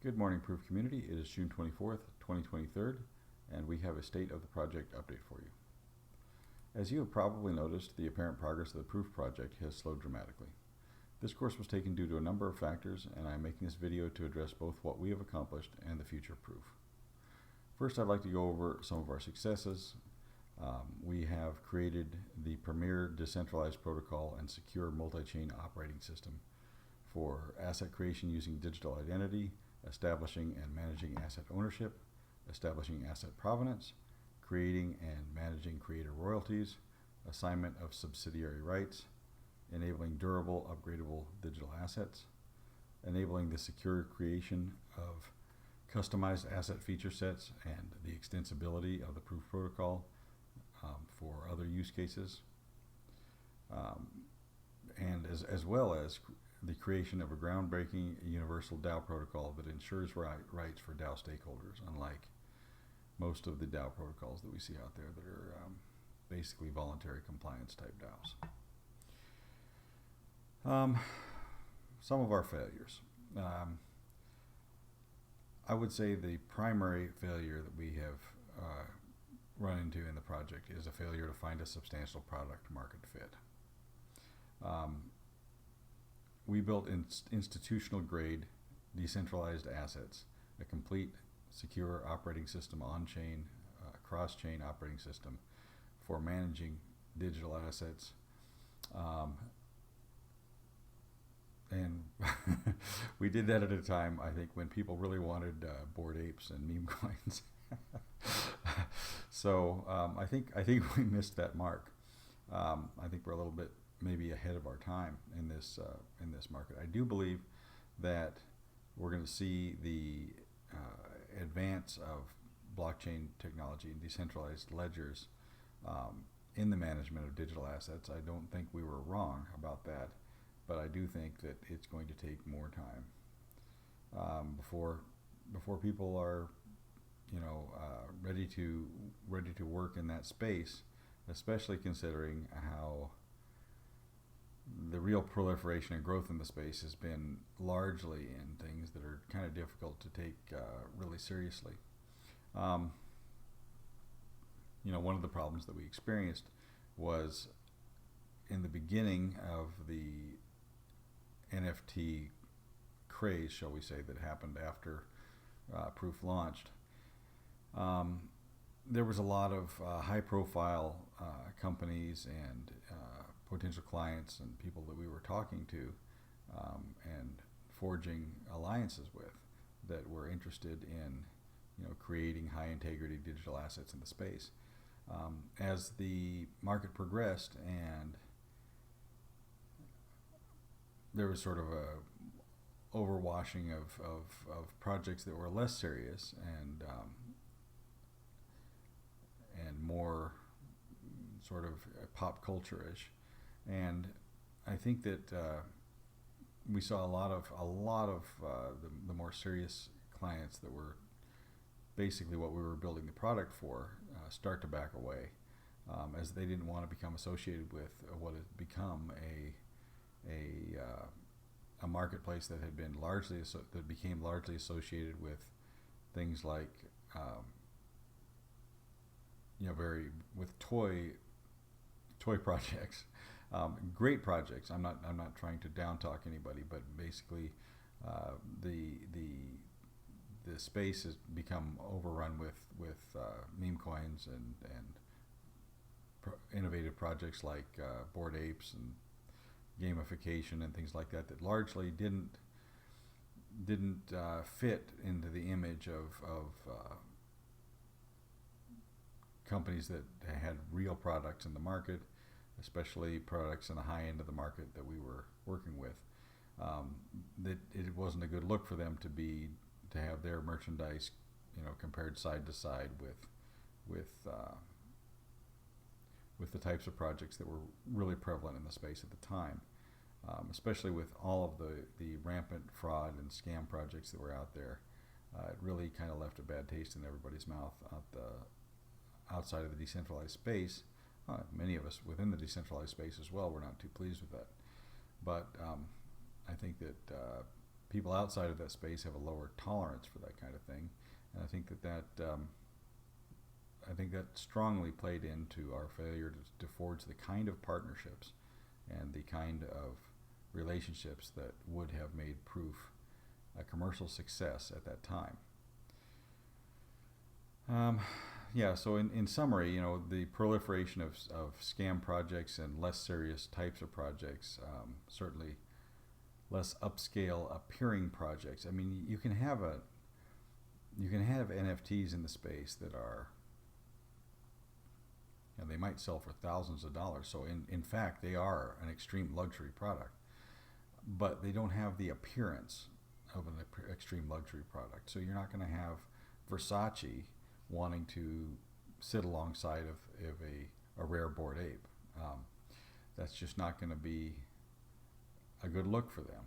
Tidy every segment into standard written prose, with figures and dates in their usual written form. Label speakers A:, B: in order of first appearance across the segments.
A: Good morning, PRüF community. It is June 24th, 2023, and we have a state of the project update for you. As you have probably noticed, the apparent progress of the PRüF project has slowed dramatically. This course was taken due to a number of factors, and I am making this video to address both what we have accomplished and the future of PRüF. First, I'd like to go over some of our successes. We have created the premier decentralized protocol and secure multi-chain operating system for asset creation using digital identity, establishing and managing asset ownership, establishing asset provenance, creating and managing creator royalties, assignment of subsidiary rights, enabling durable, upgradable digital assets, enabling the secure creation of customized asset feature sets and the extensibility of the PRüF protocol for other use cases, and as well as the creation of a groundbreaking universal DAO protocol that ensures rights for DAO stakeholders, unlike most of the DAO protocols that we see out there that are basically voluntary compliance type DAOs. Some of our failures. I would say the primary failure that we have run into in the project is a failure to find a substantial product market fit. We built institutional grade decentralized assets, a complete secure operating system on-chain, cross-chain operating system for managing digital assets. And we did that at a time, I think, when people really wanted Bored Apes and meme coins. So I think we missed that mark. I think we're a little bit maybe ahead of our time in this market. I do believe that we're going to see the advance of blockchain technology and decentralized ledgers in the management of digital assets. I don't think we were wrong about that, but I do think that it's going to take more time before people are, ready to work in that space, especially considering how the real proliferation and growth in the space has been largely in things that are kind of difficult to take really seriously. One of the problems that we experienced was in the beginning of the NFT craze, shall we say, that happened after PRüF launched. There was a lot of high-profile companies and potential clients and people that we were talking to and forging alliances with that were interested in creating high-integrity digital assets in the space. As the market progressed and there was sort of a overwashing of projects that were less serious and more sort of pop culture-ish, and I think that we saw a lot of the more serious clients that were basically what we were building the product for start to back away, as they didn't want to become associated with what had become a marketplace that had been became largely associated with things like with toy projects, great projects. I'm not trying to down talk anybody, but basically the space has become overrun with meme coins and innovative projects like Bored Apes and gamification and things like that largely didn't fit into the image of companies that had real products in the market, especially products in the high end of the market that we were working with. That it wasn't a good look for them to have their merchandise, compared side to side with the types of projects that were really prevalent in the space at the time, especially with all of the rampant fraud and scam projects that were out there. It really kind of left a bad taste in everybody's mouth outside of the decentralized space. Many of us within the decentralized space as well were not too pleased with that. But I think that people outside of that space have a lower tolerance for that kind of thing, and I think that strongly played into our failure to forge the kind of partnerships and the kind of relationships that would have made PRüF a commercial success at that time. So in summary, the proliferation of scam projects and less serious types of projects, certainly less upscale appearing projects. I mean, you can have NFTs in the space that are, they might sell for thousands of dollars. So in fact, they are an extreme luxury product, but they don't have the appearance of an extreme luxury product. So you're not going to have Versace wanting to sit alongside of a rare Bored Ape. That's just not going to be a good look for them.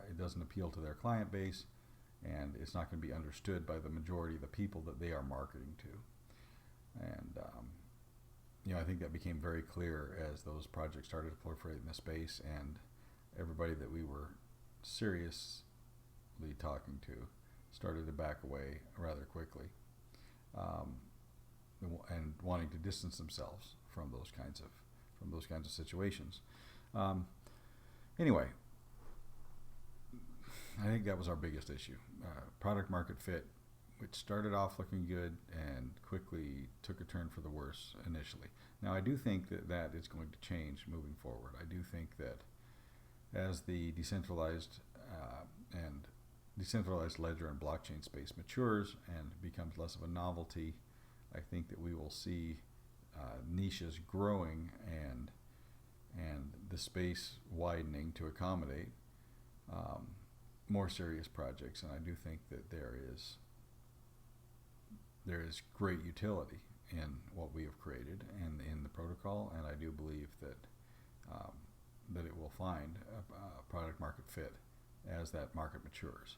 A: It doesn't appeal to their client base, and it's not going to be understood by the majority of the people that they are marketing to. And I think that became very clear as those projects started to proliferate in the space, and everybody that we were seriously talking to started to back away rather quickly, and wanting to distance themselves from those kinds of situations. Anyway, I think that was our biggest issue. Product market fit, which started off looking good and quickly took a turn for the worse initially. Now, I do think that is going to change moving forward. I do think that as the decentralized ledger and blockchain space matures and becomes less of a novelty, I think that we will see niches growing and the space widening to accommodate more serious projects. And I do think that there is great utility in what we have created and in the protocol, and I do believe that it will find a product market fit as that market matures.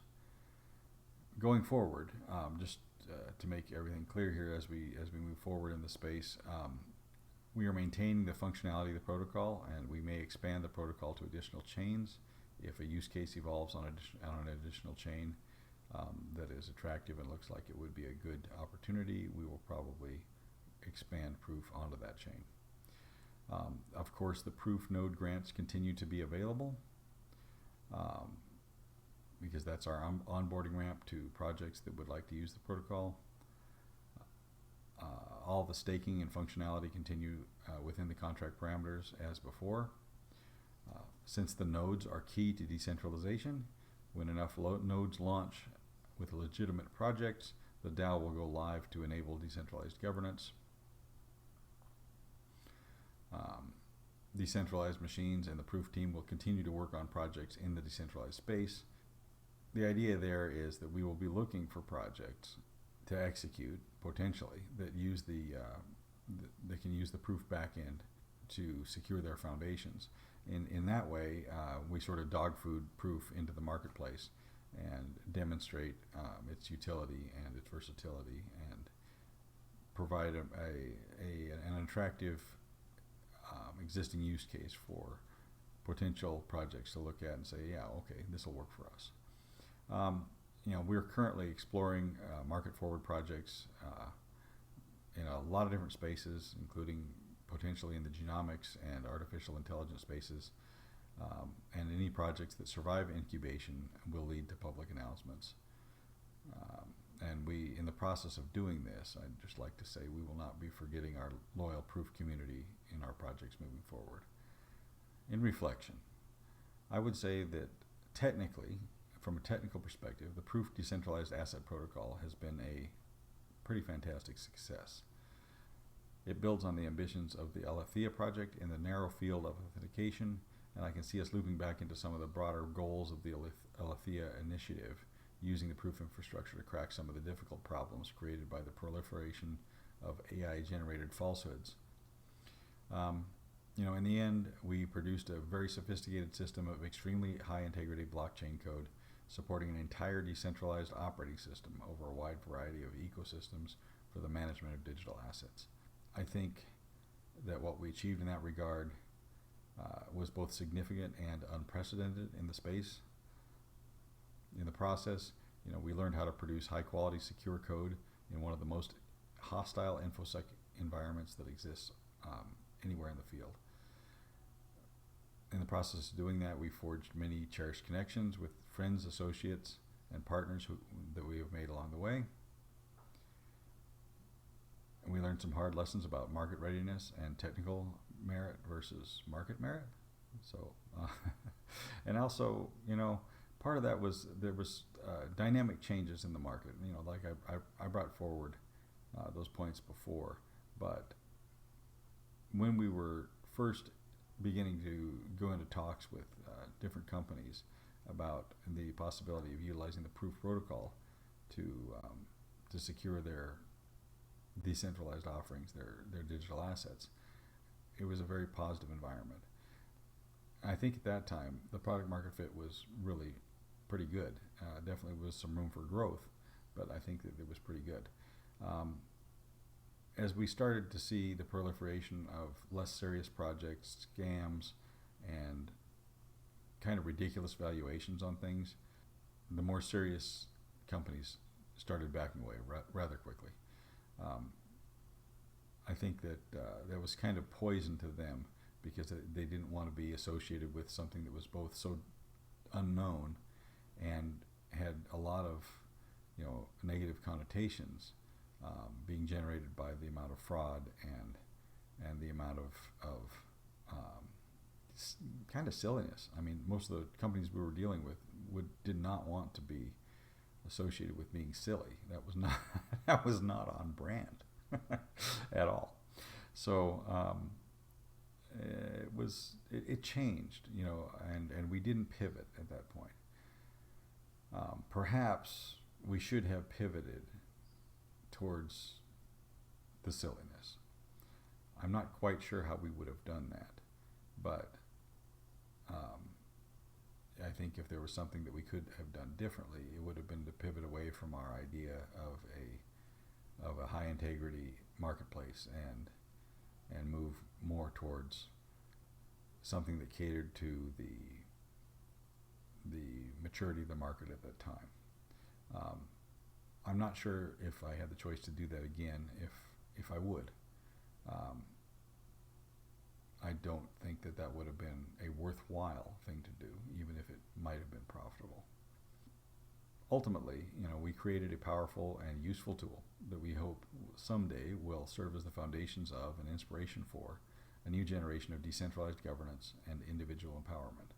A: Going forward, just to make everything clear here as we move forward in the space, we are maintaining the functionality of the protocol, and we may expand the protocol to additional chains if a use case evolves on an additional chain that is attractive and looks like it would be a good opportunity. We will probably expand PRüF onto that chain. Of course, the PRüF node grants continue to be available because that's our onboarding ramp to projects that would like to use the protocol. All the staking and functionality continue within the contract parameters as before. Since the nodes are key to decentralization, when enough nodes launch with legitimate projects, the DAO will go live to enable decentralized governance. Decentralized machines and the PRüF team will continue to work on projects in the decentralized space. The idea there is that we will be looking for projects to execute potentially that use that can use the PRüF backend to secure their foundations. In that way, we sort of dog food PRüF into the marketplace and demonstrate its utility and its versatility, and provide an attractive existing use case for potential projects to look at and say, yeah, okay, this will work for us. We're currently exploring market forward projects in a lot of different spaces, including potentially in the genomics and artificial intelligence spaces, and any projects that survive incubation will lead to public announcements. And we, in the process of doing this, I'd just like to say we will not be forgetting our loyal PRüF community in our projects moving forward. In reflection, I would say that technically, from a technical perspective, the PRüF decentralized asset protocol has been a pretty fantastic success. It builds on the ambitions of the Alethea project in the narrow field of authentication, and I can see us looping back into some of the broader goals of the Alethea initiative, using the PRüF infrastructure to crack some of the difficult problems created by the proliferation of AI-generated falsehoods. In the end, we produced a very sophisticated system of extremely high-integrity blockchain code supporting an entire decentralized operating system over a wide variety of ecosystems for the management of digital assets. I think that what we achieved in that regard was both significant and unprecedented in the space. In the process, we learned how to produce high-quality, secure code in one of the most hostile InfoSec environments that exists anywhere in the field. In the process of doing that, we forged many cherished connections with friends, associates, and partners that we have made along the way. And we learned some hard lessons about market readiness and technical merit versus market merit. So, and also, part of that was there was dynamic changes in the market. Like I brought forward those points before, but when we were first beginning to go into talks with different companies about the possibility of utilizing the PRüF protocol to secure their decentralized offerings, their digital assets, it was a very positive environment. I think at that time the product market fit was really pretty good. Definitely was some room for growth, but I think that it was pretty good. As we started to see the proliferation of less serious projects, scams, and kind of ridiculous valuations on things, the more serious companies started backing away rather quickly. I think that that was kind of poison to them because they didn't want to be associated with something that was both so unknown and had a lot of negative connotations being generated by the amount of fraud and the amount of kind of silliness. I mean, most of the companies we were dealing with did not want to be associated with being silly. That was not on brand at all. So it changed, and we didn't pivot at that point. Perhaps we should have pivoted towards the silliness. I'm not quite sure how we would have done that, but I think if there was something that we could have done differently, it would have been to pivot away from our idea of a high integrity marketplace and move more towards something that catered to the maturity of the market at that time. I'm not sure if I had the choice to do that again, if I would. I don't think that would have been a worthwhile thing to do, even if it might have been profitable. Ultimately, we created a powerful and useful tool that we hope someday will serve as the foundations of and inspiration for a new generation of decentralized governance and individual empowerment.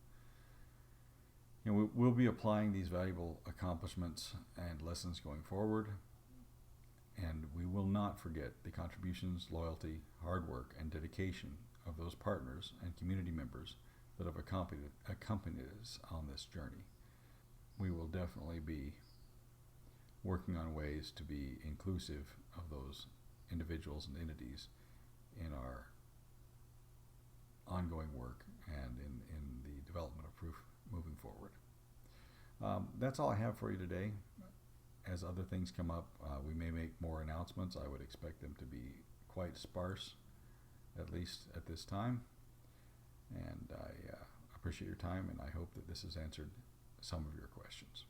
A: We'll be applying these valuable accomplishments and lessons going forward, and we will not forget the contributions, loyalty, hard work, and dedication of those partners and community members that have accompanied us on this journey. We will definitely be working on ways to be inclusive of those individuals and entities in our ongoing work and in the development of PRüF moving forward. That's all I have for you today. As other things come up, we may make more announcements. I would expect them to be quite sparse, at least at this time. And I appreciate your time, and I hope that this has answered some of your questions.